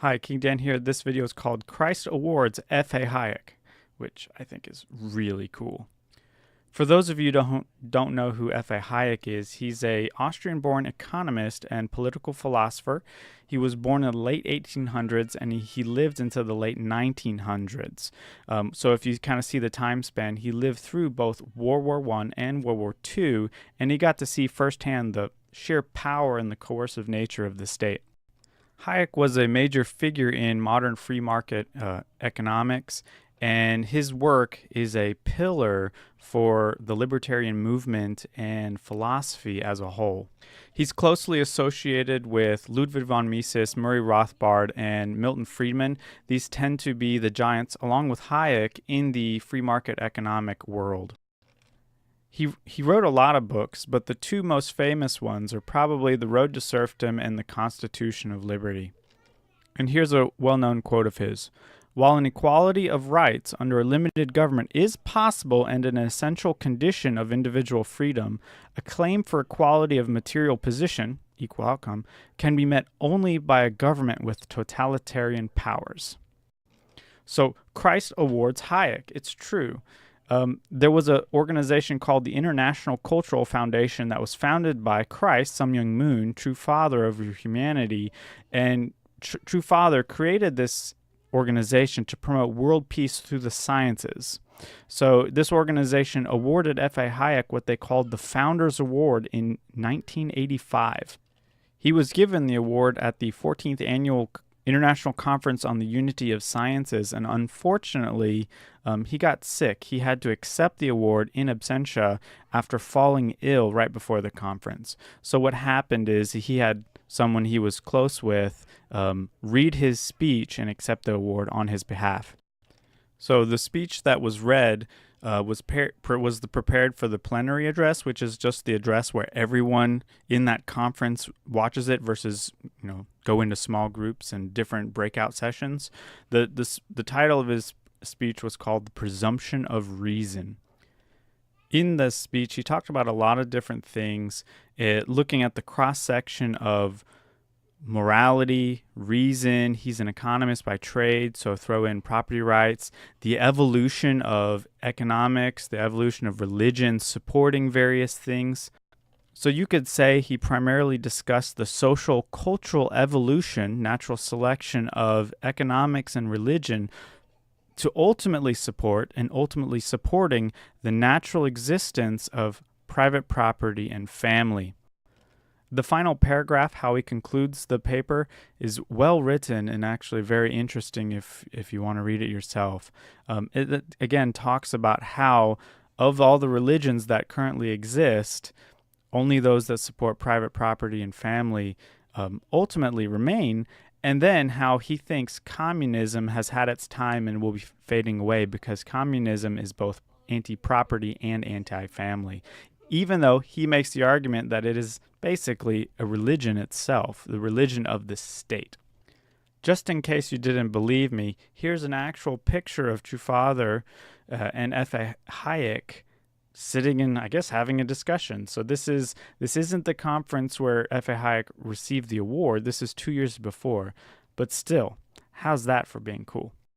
Hi, King Dan here. This video is called Christ Awards F.A. Hayek, which I think is really cool. For those of you who don't know who F.A. Hayek is, he's a Austrian-born economist and political philosopher. He was born in the late 1800s and he lived into the late 1900s. So if you kind of see the time span, he lived through both World War I and World War II, and he got to see firsthand the sheer power and the coercive nature of the state. Hayek was a major figure in modern free market economics, and his work is a pillar for the libertarian movement and philosophy as a whole. He's closely associated with Ludwig von Mises, Murray Rothbard, and Milton Friedman. These tend to be the giants, along with Hayek, in the free market economic world. He wrote a lot of books, but the two most famous ones are probably The Road to Serfdom and The Constitution of Liberty. And here's a well-known quote of his. While an equality of rights under a limited government is possible and an essential condition of individual freedom, a claim for equality of material position, equal outcome, can be met only by a government with totalitarian powers. So Christ awards Hayek. It's true. There was an organization called the International Cultural Foundation that was founded by Christ, Sun Myung Moon, true father of humanity, and true father created this organization to promote world peace through the sciences. So this organization awarded F.A. Hayek what they called the Founders Award in 1985. He was given the award at the 14th Annual International Conference on the Unity of Sciences, and unfortunately, he got sick. He had to accept the award in absentia after falling ill right before the conference. So what happened is he had someone he was close with read his speech and accept the award on his behalf. So the speech that was read was prepared for the plenary address, which is just the address where everyone in that conference watches it versus, go into small groups and different breakout sessions. The title of his speech was called The Presumption of Reason. In this speech, he talked about a lot of different things, looking at the cross-section of morality, reason. He's an economist by trade, so throw in property rights, the evolution of economics, the evolution of religion, supporting various things. So you could say he primarily discussed the social cultural evolution, natural selection of economics and religion to ultimately support and ultimately supporting the natural existence of private property and family. The final paragraph, how he concludes the paper, is well written and actually very interesting if you want to read it yourself. It again talks about how of all the religions that currently exist, only those that support private property and family ultimately remain, and then how he thinks communism has had its time and will be fading away because communism is both anti-property and anti-family, even though he makes the argument that it is basically a religion itself, the religion of the state. Just in case you didn't believe me, here's an actual picture of True Father and F.A. Hayek sitting in, I guess, having a discussion. So this isn't the conference where F.A. Hayek received the award. This is 2 years before. But still, how's that for being cool?